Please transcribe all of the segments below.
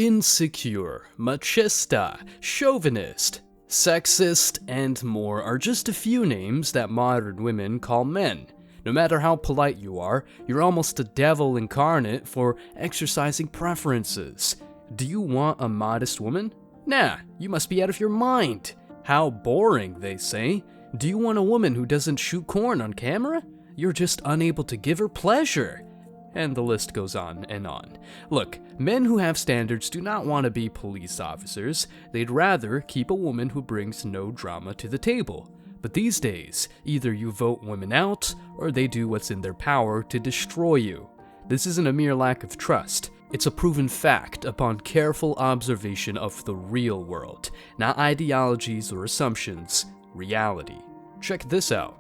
Insecure, machista, chauvinist, sexist, and more are just a few names that modern women call men. No matter how polite you are, you're almost a devil incarnate for exercising preferences. Do you want a modest woman? Nah, you must be out of your mind. How boring, they say. Do you want a woman who doesn't shoot corn on camera? You're just unable to give her pleasure. And the list goes on and on. Look, men who have standards do not want to be police officers. They'd rather keep a woman who brings no drama to the table. But these days, either you vote women out, or they do what's in their power to destroy you. This isn't a mere lack of trust. It's a proven fact upon careful observation of the real world, not ideologies or assumptions, reality. Check this out.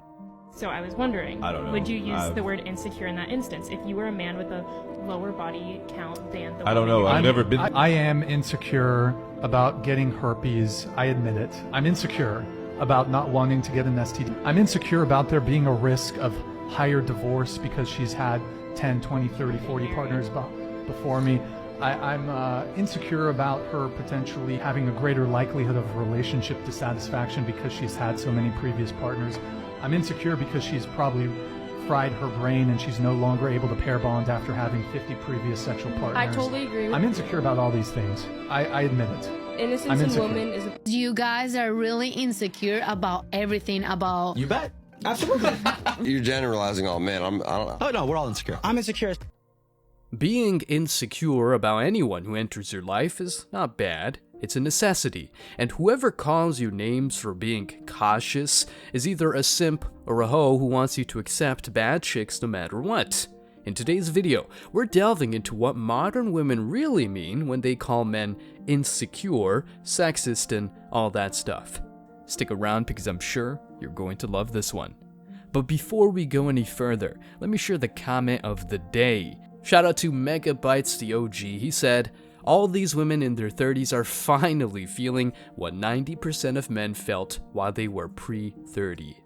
So I was wondering, I don't know. would you use the word insecure in that instance if you were a man with a lower body count than the I don't woman know. you're I've never been. I am insecure about getting herpes. I admit it. I'm insecure about not wanting to get an STD. I'm insecure about there being a risk of higher divorce because she's had 10, 20, 30, 40 partners before me. I'm insecure about her potentially having a greater likelihood of relationship dissatisfaction because she's had so many previous partners. I'm insecure because she's probably fried her brain and she's no longer able to pair bond after having 50 previous sexual partners. I totally agree with I'm insecure about all these things. I admit it. Innocence in women is... You guys are really insecure about everything about... You bet. Absolutely. You're generalizing all men. I don't know. Oh, no, we're all insecure. I'm insecure. Being insecure about anyone who enters your life is not bad. It's a necessity, and whoever calls you names for being cautious is either a simp or a hoe who wants you to accept bad chicks no matter what. In today's video, we're delving into what modern women really mean when they call men insecure, sexist, and all that stuff. Stick around because I'm sure you're going to love this one. But before we go any further, let me share the comment of the day. Shout out to Megabytes the OG. He said, "All these women in their 30s are finally feeling what 90% of men felt while they were pre-30.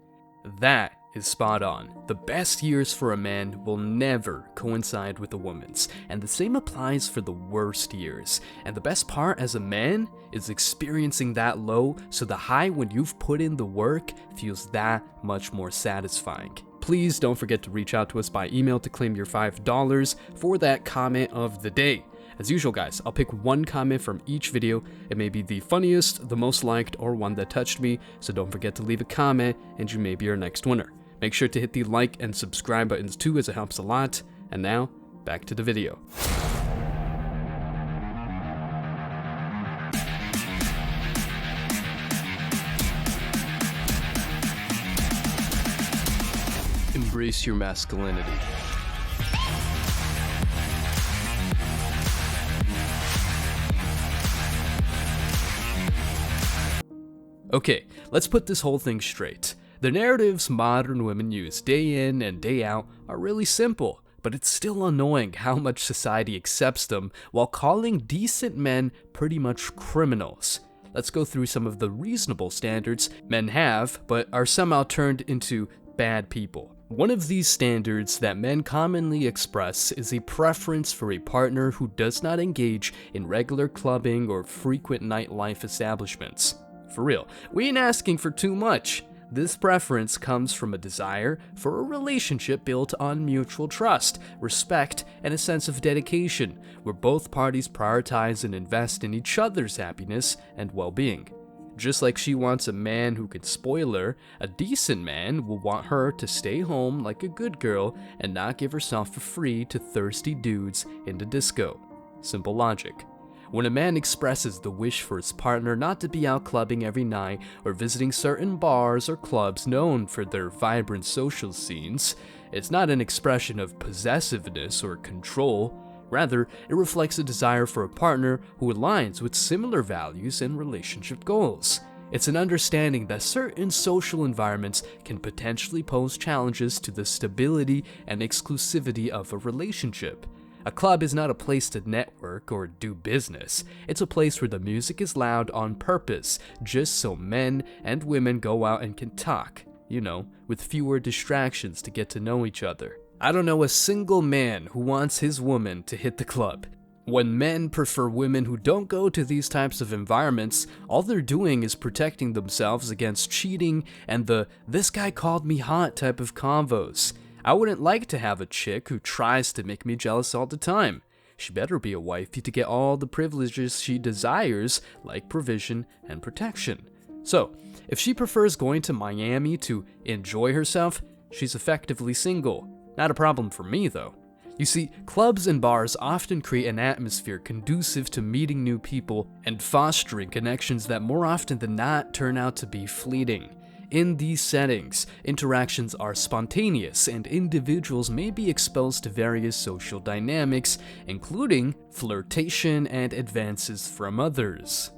That is spot on. The best years for a man will never coincide with a woman's, and the same applies for the worst years. And the best part as a man is experiencing that low, so the high when you've put in the work feels that much more satisfying." Please don't forget to reach out to us by email to claim your $5 for that comment of the day. As usual, guys, I'll pick one comment from each video. It may be the funniest, the most liked, or one that touched me, so don't forget to leave a comment and you may be our next winner. Make sure to hit the like and subscribe buttons too, as it helps a lot. And now, back to the video. Embrace your masculinity. Okay, let's put this whole thing straight. The narratives modern women use day in and day out are really simple, but it's still annoying how much society accepts them while calling decent men pretty much criminals. Let's go through some of the reasonable standards men have, but are somehow turned into bad people. One of these standards that men commonly express is a preference for a partner who does not engage in regular clubbing or frequent nightlife establishments. For real, we ain't asking for too much. This preference comes from a desire for a relationship built on mutual trust, respect, and a sense of dedication, where both parties prioritize and invest in each other's happiness and well-being. Just like she wants a man who can spoil her, a decent man will want her to stay home like a good girl and not give herself for free to thirsty dudes in the disco. Simple logic. When a man expresses the wish for his partner not to be out clubbing every night or visiting certain bars or clubs known for their vibrant social scenes, it's not an expression of possessiveness or control. Rather, it reflects a desire for a partner who aligns with similar values and relationship goals. It's an understanding that certain social environments can potentially pose challenges to the stability and exclusivity of a relationship. A club is not a place to network or do business. It's a place where the music is loud on purpose, just so men and women go out and can talk, with fewer distractions to get to know each other. I don't know a single man who wants his woman to hit the club. When men prefer women who don't go to these types of environments, all they're doing is protecting themselves against cheating and the "this guy called me hot" type of convos. I wouldn't like to have a chick who tries to make me jealous all the time. She better be a wifey to get all the privileges she desires, like provision and protection. So, if she prefers going to Miami to enjoy herself, she's effectively single. Not a problem for me, though. You see, clubs and bars often create an atmosphere conducive to meeting new people and fostering connections that more often than not turn out to be fleeting. In these settings, interactions are spontaneous and individuals may be exposed to various social dynamics, including flirtation and advances from others.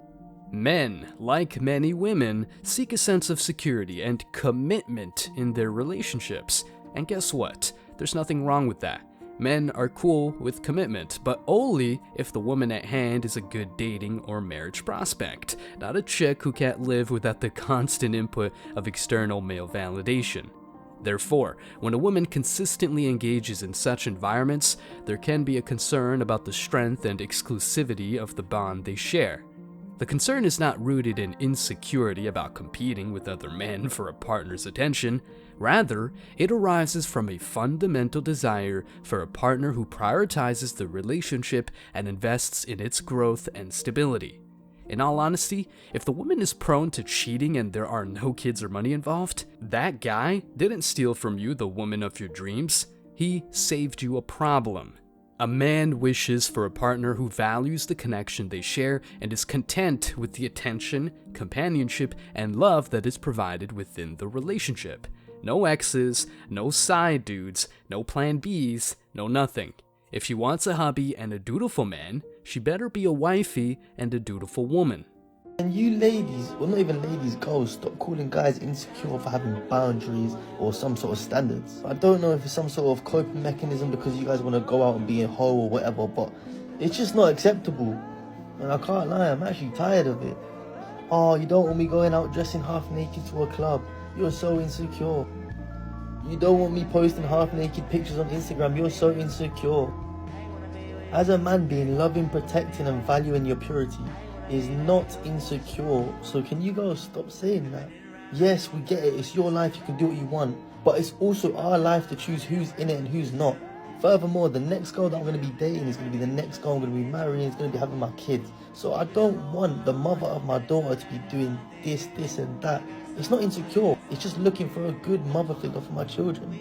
Men, like many women, seek a sense of security and commitment in their relationships. And guess what? There's nothing wrong with that. Men are cool with commitment, but only if the woman at hand is a good dating or marriage prospect, not a chick who can't live without the constant input of external male validation. Therefore, when a woman consistently engages in such environments, there can be a concern about the strength and exclusivity of the bond they share. The concern is not rooted in insecurity about competing with other men for a partner's attention. Rather, it arises from a fundamental desire for a partner who prioritizes the relationship and invests in its growth and stability. In all honesty, if the woman is prone to cheating and there are no kids or money involved, that guy didn't steal from you the woman of your dreams. He saved you a problem. A man wishes for a partner who values the connection they share and is content with the attention, companionship, and love that is provided within the relationship. No exes, no side dudes, no plan Bs, no nothing. If she wants a hubby and a dutiful man, she better be a wifey and a dutiful woman. And you ladies, well not even ladies, girls, stop calling guys insecure for having boundaries or some sort of standards. I don't know if it's some sort of coping mechanism because you guys want to go out and be a hoe or whatever, but it's just not acceptable. And I can't lie, I'm actually tired of it. Oh, you don't want me going out dressing half naked to a club. You're so insecure. You don't want me posting half naked pictures on Instagram. You're so insecure. As a man, being loving, protecting and valuing your purity is not insecure. So can you guys stop saying that? Yes, we get it. It's your life. You can do what you want. But it's also our life to choose who's in it and who's not. Furthermore, the next girl that I'm going to be dating is going to be the next girl I'm going to be marrying. Is going to be having my kids. So I don't want the mother of my daughter to be doing this and that. It's not insecure. It's just looking for a good mother figure for my children.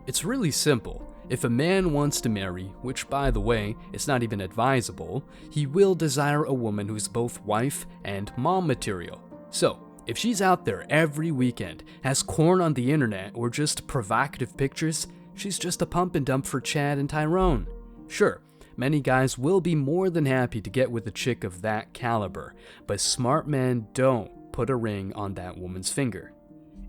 It's really simple. If a man wants to marry, which by the way, is not even advisable, he will desire a woman who's both wife and mom material. So, if she's out there every weekend, has corn on the internet, or just provocative pictures, she's just a pump and dump for Chad and Tyrone. Sure, many guys will be more than happy to get with a chick of that caliber, but smart men don't put a ring on that woman's finger.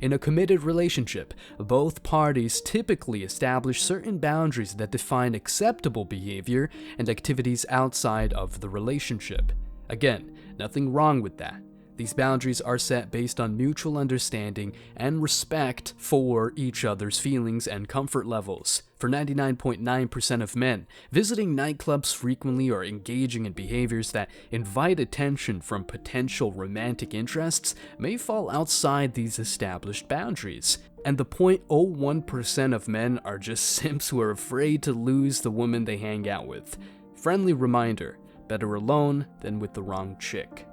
In a committed relationship, both parties typically establish certain boundaries that define acceptable behavior and activities outside of the relationship. Again, nothing wrong with that. These boundaries are set based on mutual understanding and respect for each other's feelings and comfort levels. For 99.9% of men, visiting nightclubs frequently or engaging in behaviors that invite attention from potential romantic interests may fall outside these established boundaries. And the 0.01% of men are just simps who are afraid to lose the woman they hang out with. Friendly reminder, better alone than with the wrong chick.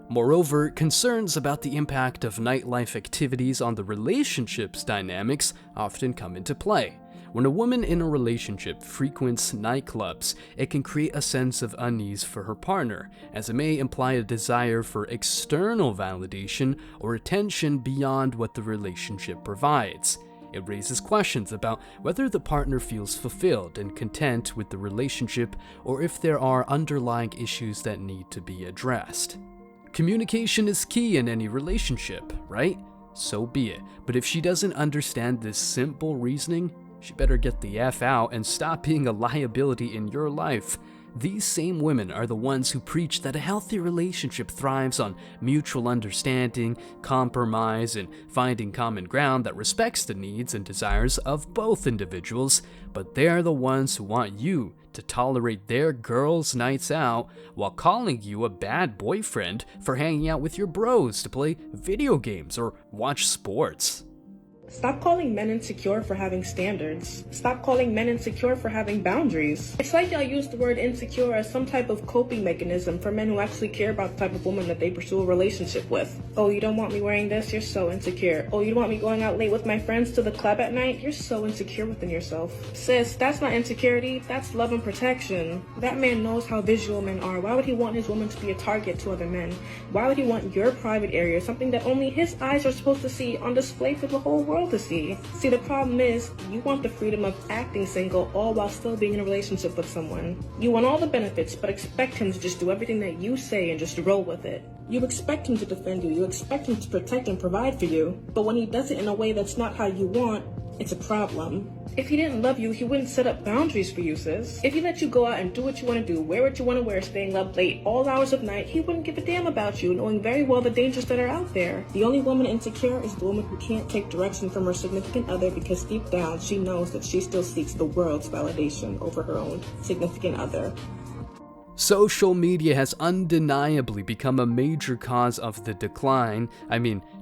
Moreover, concerns about the impact of nightlife activities on the relationship's dynamics often come into play. When a woman in a relationship frequents nightclubs, it can create a sense of unease for her partner, as it may imply a desire for external validation or attention beyond what the relationship provides. It raises questions about whether the partner feels fulfilled and content with the relationship, or if there are underlying issues that need to be addressed. Communication is key in any relationship, right? So be it. But if she doesn't understand this simple reasoning, she better get the F out and stop being a liability in your life. These same women are the ones who preach that a healthy relationship thrives on mutual understanding, compromise, and finding common ground that respects the needs and desires of both individuals, but they're the ones who want you to tolerate their girls' nights out while calling you a bad boyfriend for hanging out with your bros to play video games or watch sports. Stop calling men insecure for having standards. Stop calling men insecure for having boundaries. It's like y'all use the word insecure as some type of coping mechanism for men who actually care about the type of woman that they pursue a relationship with. Oh, you don't want me wearing this? You're so insecure. Oh, you don't want me going out late with my friends to the club at night? You're so insecure within yourself. Sis, that's not insecurity, that's love and protection. That man knows how visual men are. Why would he want his woman to be a target to other men? Why would he want your private area, something that only his eyes are supposed to see, on display for the whole world to see? See, the problem is, you want the freedom of acting single all while still being in a relationship with someone. You want all the benefits, but expect him to just do everything that you say and just roll with it. You expect him to defend you, you expect him to protect and provide for you, but when he does it in a way that's not how you want, it's a problem. If he didn't love you, he wouldn't set up boundaries for you, sis. If he let you go out and do what you want to do, wear what you want to wear, staying up late all hours of night, he wouldn't give a damn about you, knowing very well the dangers that are out there. The only woman insecure is the woman who can't take direction from her significant other because deep down she knows that she still seeks the world's validation over her own significant other. Social media has undeniably become a major cause of the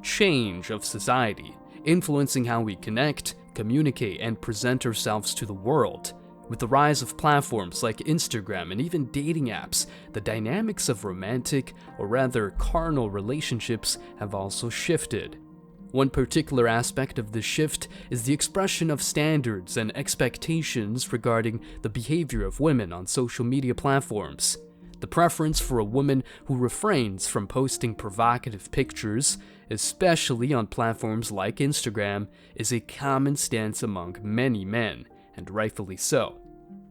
change of society, influencing how we connect, communicate, and present ourselves to the world. With the rise of platforms like Instagram and even dating apps, the dynamics of romantic, or rather carnal relationships have also shifted. One particular aspect of this shift is the expression of standards and expectations regarding the behavior of women on social media platforms. The preference for a woman who refrains from posting provocative pictures, especially on platforms like Instagram, is a common stance among many men, and rightfully so.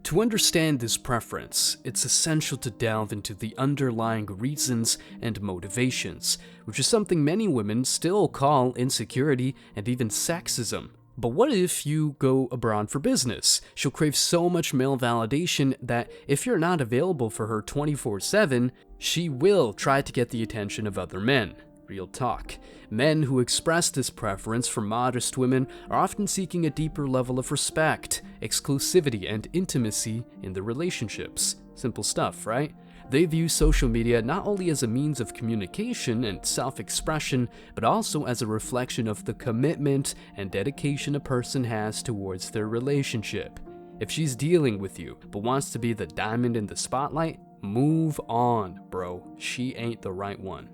To understand this preference, it's essential to delve into the underlying reasons and motivations, which is something many women still call insecurity and even sexism. But what if you go abroad for business? She'll crave so much male validation that if you're not available for her 24/7, she will try to get the attention of other men. Real talk. Men who express this preference for modest women are often seeking a deeper level of respect, exclusivity, and intimacy in their relationships. Simple stuff, right? They view social media not only as a means of communication and self-expression, but also as a reflection of the commitment and dedication a person has towards their relationship. If she's dealing with you, but wants to be the diamond in the spotlight, move on, bro. She ain't the right one.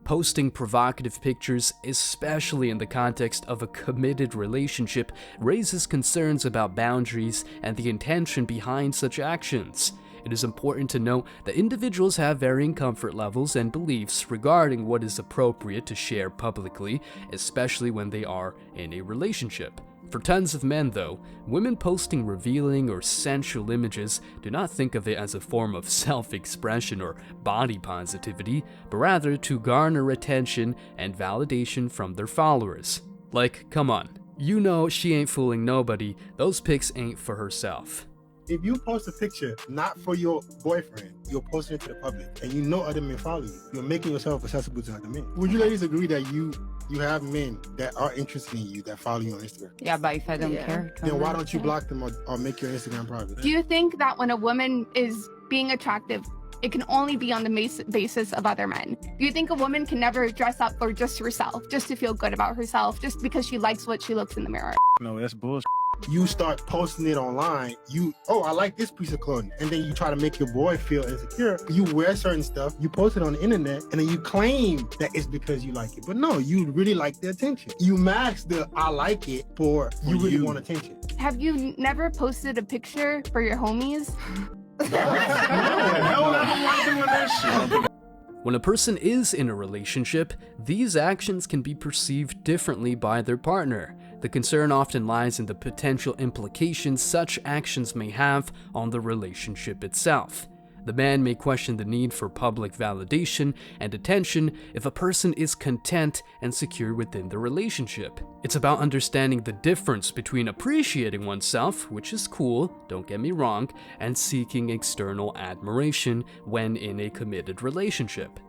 Posting provocative pictures, especially in the context of a committed relationship, raises concerns about boundaries and the intention behind such actions. It is important to note that individuals have varying comfort levels and beliefs regarding what is appropriate to share publicly, especially when they are in a relationship. For tons of men, though, women posting revealing or sensual images do not think of it as a form of self-expression or body positivity, but rather to garner attention and validation from their followers. Like, come on, you know she ain't fooling nobody, those pics ain't for herself. If you post a picture not for your boyfriend, you're posting it to the public, and you know other men follow you, you're making yourself accessible to other men. Would you ladies agree that you have men that are interested in you that follow you on Instagram? Yeah, but if I don't care. Then why don't you block them or make your Instagram private? Do you think that when a woman is being attractive, it can only be on the basis of other men? Do you think a woman can never dress up for just herself, just to feel good about herself, just because she likes what she looks in the mirror? No, that's bullshit. You start posting it online, I like this piece of clothing, and then you try to make your boy feel insecure. You wear certain stuff, you post it on the internet, and then you claim that it's because you like it. But no, you really like the attention. You mask the I like it for you really want attention. Have you never posted a picture for your homies? When a person is in a relationship, these actions can be perceived differently by their partner. The concern often lies in the potential implications such actions may have on the relationship itself. The man may question the need for public validation and attention if a person is content and secure within the relationship. It's about understanding the difference between appreciating oneself, which is cool, don't get me wrong, and seeking external admiration when in a committed relationship.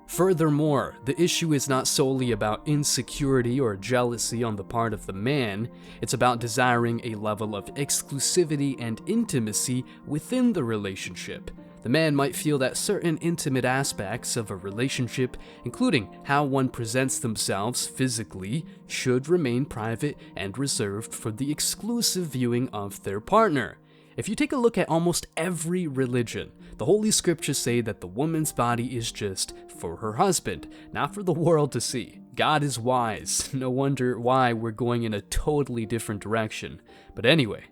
Furthermore, the issue is not solely about insecurity or jealousy on the part of the man, it's about desiring a level of exclusivity and intimacy within the relationship. The man might feel that certain intimate aspects of a relationship, including how one presents themselves physically, should remain private and reserved for the exclusive viewing of their partner. If you take a look at almost every religion, the Holy Scriptures say that the woman's body is just for her husband, not for the world to see. God is wise. No wonder why we're going in a totally different direction. But anyway,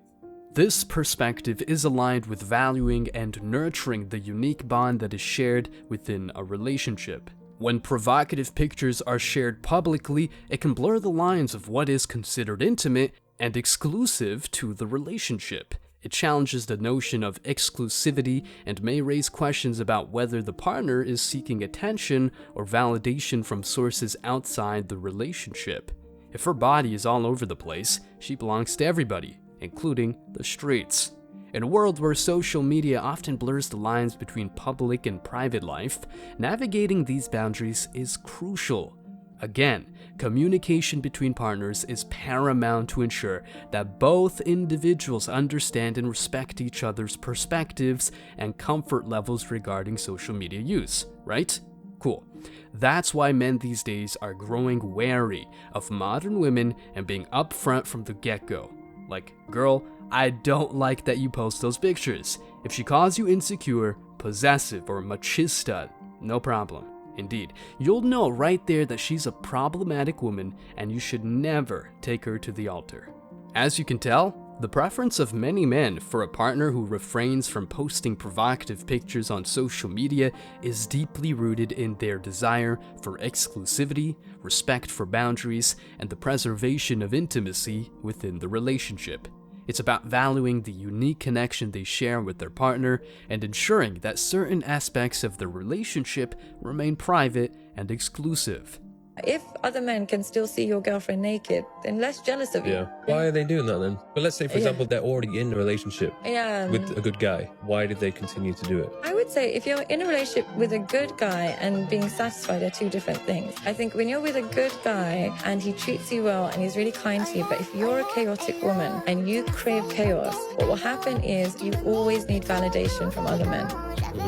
this perspective is aligned with valuing and nurturing the unique bond that is shared within a relationship. When provocative pictures are shared publicly, it can blur the lines of what is considered intimate and exclusive to the relationship. It challenges the notion of exclusivity and may raise questions about whether the partner is seeking attention or validation from sources outside the relationship. If her body is all over the place, she belongs to everybody, including the streets. In a world where social media often blurs the lines between public and private life, navigating these boundaries is crucial. Again, communication between partners is paramount to ensure that both individuals understand and respect each other's perspectives and comfort levels regarding social media use, right? Cool. That's why men these days are growing wary of modern women and being upfront from the get-go. Like, girl, I don't like that you post those pictures. If she calls you insecure, possessive, or machista, no problem. Indeed, you'll know right there that she's a problematic woman and you should never take her to the altar. As you can tell, the preference of many men for a partner who refrains from posting provocative pictures on social media is deeply rooted in their desire for exclusivity, respect for boundaries, and the preservation of intimacy within the relationship. It's about valuing the unique connection they share with their partner and ensuring that certain aspects of the relationship remain private and exclusive. If other men can still see your girlfriend naked, then less jealous of you. Yeah. Why are they doing that then? But let's say, for example, they're already in a relationship with a good guy. Why did they continue to do it? I would say if you're in a relationship with a good guy and being satisfied are two different things. I think when you're with a good guy and he treats you well and he's really kind to you, but if you're a chaotic woman and you crave chaos, what will happen is you always need validation from other men.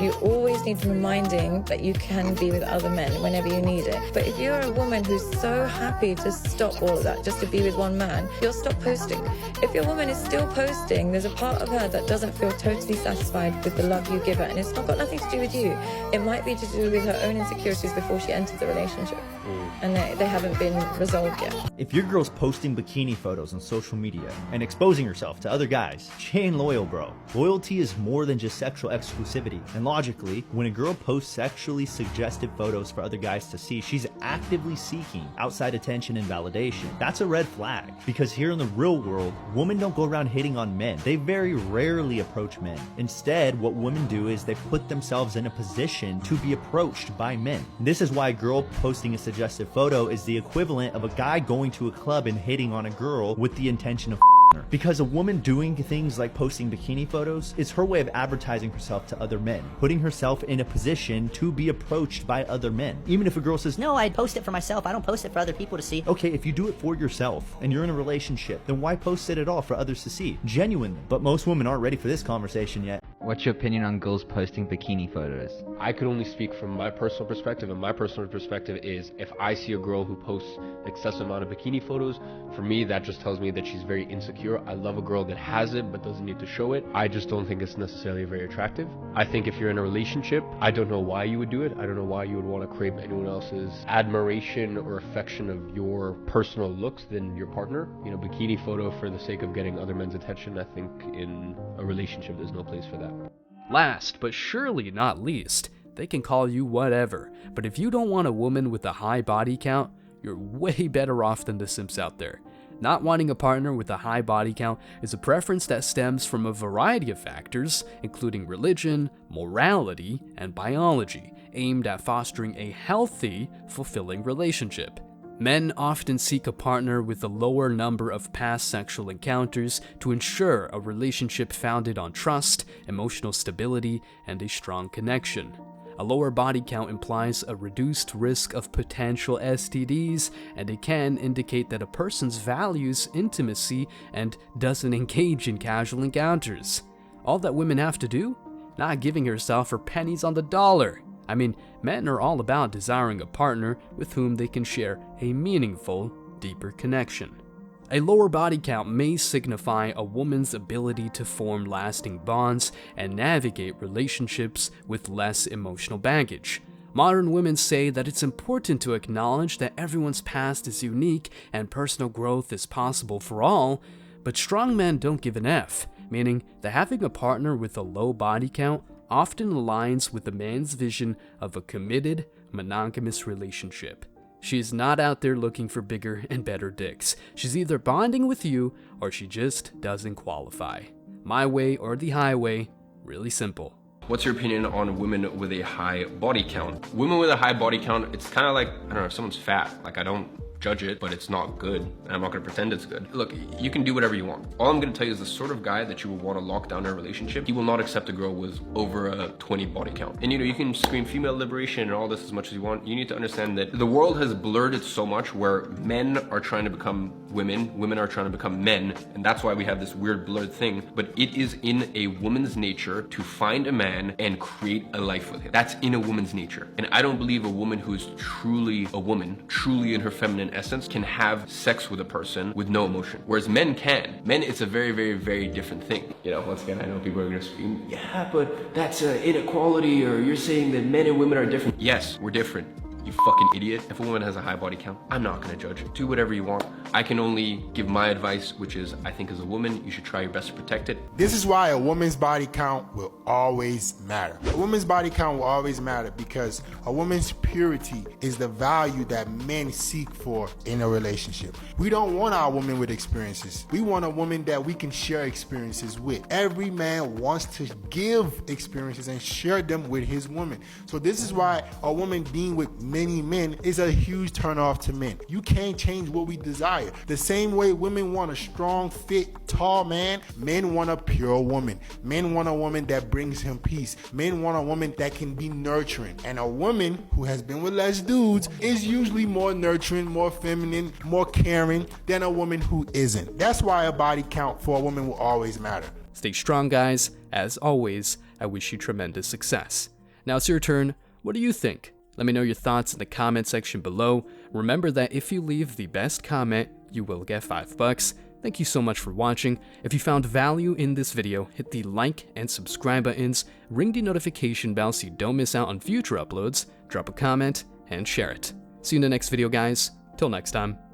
You always need reminding that you can be with other men whenever you need it. But if you're a woman who's so happy to stop all of that just to be with one man, you'll stop posting. If your woman is still posting, there's a part of her that doesn't feel totally satisfied with the love you give her, and it's not got nothing to do with you. It might be to do with her own insecurities before she entered the relationship, and they haven't been resolved yet. If your girl's posting bikini photos on social media and exposing herself to other guys, she ain't loyal, bro. Loyalty is more than just sexual exclusivity. And logically, when a girl posts sexually suggestive photos for other guys to see, she's actively seeking outside attention and validation. That's a red flag, because here in the real world, women don't go around hitting on men. They very rarely approach men. Instead, what women do is they put themselves in a position to be approached by men. This is why a girl posting a suggestive photo is the equivalent of a guy going to a club and hitting on a girl with the intention of her. Because a woman doing things like posting bikini photos is her way of advertising herself to other men, putting herself in a position to be approached by other men. Even if a girl says, no, I post it for myself, I don't post it for other people to see. Okay, if you do it for yourself and you're in a relationship, then why post it at all for others to see? Genuinely. But most women aren't ready for this conversation yet. What's your opinion on girls posting bikini photos? I could only speak from my personal perspective, and my personal perspective is if I see a girl who posts excessive amount of bikini photos, for me that just tells me that she's very insecure. I love a girl that has it but doesn't need to show it. I just don't think it's necessarily very attractive. I think if you're in a relationship, I don't know why you would do it. I don't know why you would want to crave anyone else's admiration or affection of your personal looks than your partner. You know, bikini photo for the sake of getting other men's attention, I think in a relationship there's no place for that. Last, but surely not least, they can call you whatever, but if you don't want a woman with a high body count, you're way better off than the simps out there. Not wanting a partner with a high body count is a preference that stems from a variety of factors, including religion, morality, and biology, aimed at fostering a healthy, fulfilling relationship. Men often seek a partner with a lower number of past sexual encounters to ensure a relationship founded on trust, emotional stability, and a strong connection. A lower body count implies a reduced risk of potential STDs, and it can indicate that a person's values intimacy and doesn't engage in casual encounters. All that women have to do? Not giving herself for pennies on the dollar. I mean, men are all about desiring a partner with whom they can share a meaningful, deeper connection. A lower body count may signify a woman's ability to form lasting bonds and navigate relationships with less emotional baggage. Modern women say that it's important to acknowledge that everyone's past is unique and personal growth is possible for all, but strong men don't give an F, meaning that having a partner with a low body count often aligns with a man's vision of a committed, monogamous relationship. She is not out there looking for bigger and better dicks. She's either bonding with you or she just doesn't qualify. My way or the highway, really simple. What's your opinion on women with a high body count? Women with a high body count, it's kind of like, I don't know, if someone's fat, like I don't judge it, but it's not good, and I'm not gonna pretend it's good. Look, you can do whatever you want. All I'm gonna tell you is the sort of guy that you will want to lock down in a relationship, he will not accept a girl with over a 20 body count. And you know, you can scream female liberation and all this as much as you want. You need to understand that the world has blurred it so much where men are trying to become women, women are trying to become men, and that's why we have this weird blurred thing. But it is in a woman's nature to find a man and create a life with him. That's in a woman's nature. And I don't believe a woman who is truly a woman, truly in her feminine essence, can have sex with a person with no emotion. Whereas men can. Men, it's a very, very, very different thing. You know, once again, I know people are gonna scream, yeah, but that's inequality, or you're saying that men and women are different. Yes, we're different. You fucking idiot. If a woman has a high body count, I'm not gonna judge it. Do whatever you want. I can only give my advice, which is, I think as a woman, you should try your best to protect it. This is why a woman's body count will always matter. A woman's body count will always matter because a woman's purity is the value that men seek for in a relationship. We don't want our woman with experiences. We want a woman that we can share experiences with. Every man wants to give experiences and share them with his woman. So this is why a woman being with many men is a huge turnoff to men. You can't change what we desire. The same way women want a strong, fit, tall man, men want a pure woman. Men want a woman that brings him peace. Men want a woman that can be nurturing. And a woman who has been with less dudes is usually more nurturing, more feminine, more caring than a woman who isn't. That's why a body count for a woman will always matter. Stay strong, guys. As always, I wish you tremendous success. Now it's your turn. What do you think? Let me know your thoughts in the comment section below. Remember that if you leave the best comment, you will get $5. Thank you so much for watching. If you found value in this video, hit the like and subscribe buttons, ring the notification bell so you don't miss out on future uploads, drop a comment, and share it. See you in the next video, guys. Till next time.